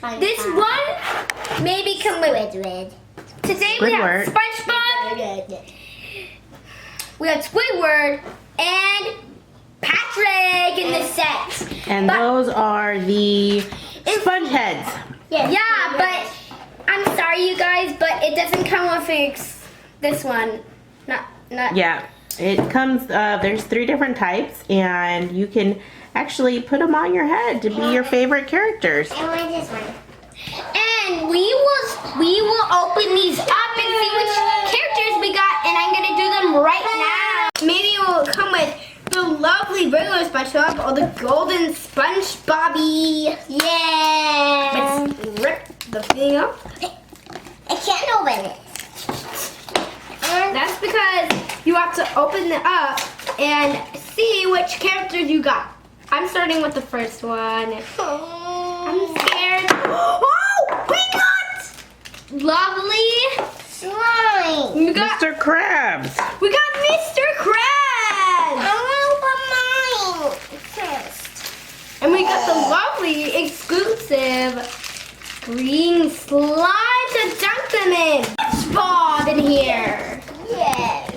This one maybe come with red. Today we have SpongeBob. We have Squidward and Patrick in this set. And those are the sponge heads. Yeah, but I'm sorry you guys, but it doesn't come with this one. Not. Yeah, it comes, there's 3 different types, and you can actually put them on your head to be your favorite characters. I want this one. And we will open these up and see which characters we got, and I'm gonna do them right now. Maybe it will come with the lovely regular SpongeBob or the golden SpongeBobby. Yeah. Let's rip the thing up. I can't open it. That's because you have to open it up and see which characters you got. I'm starting with the first one. I'm scared. Oh, we got lovely slime. We got Mr. Krabs. We got Mr. Krabs. I want mine first. And we got the lovely exclusive green slime to dunk them in. Bob in here. Yes.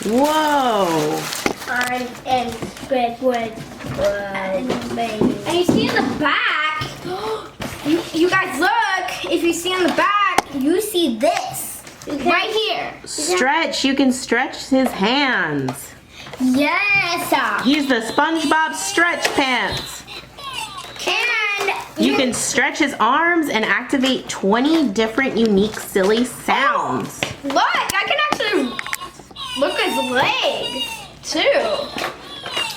Whoa. And Squidward. And you see in the back, you guys look, if you see on the back, you see this. Right here. Stretch, you can stretch his hands. Yes. Use the SpongeBob Stretch Pants. And You can stretch his arms and activate 20 different unique silly sounds. Look, I can actually look at his legs too.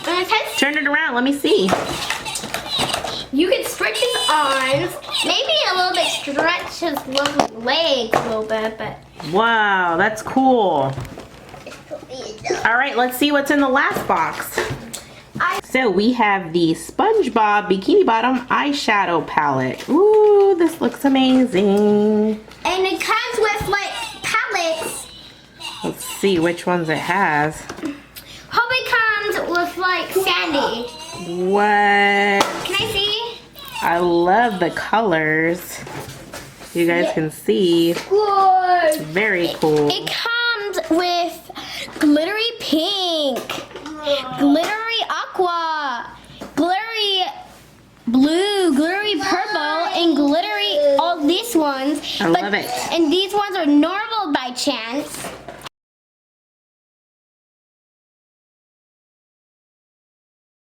And his head. Turn it around, let me see. You can stretch his arms, maybe a little bit stretch his little legs a little bit, but. Wow, that's cool. All right, let's see what's in the last box. So we have the SpongeBob Bikini Bottom eyeshadow palette. Ooh, this looks amazing. And it comes with like palettes. Let's see which ones it has. Hope it comes with like sandy. What? Can I see? I love the colors. You guys can see. Good. Very cool. It comes with glittery pink, glittery aqua, glittery blue, glittery purple, and glittery all these ones. I love it. And these ones are normal by chance.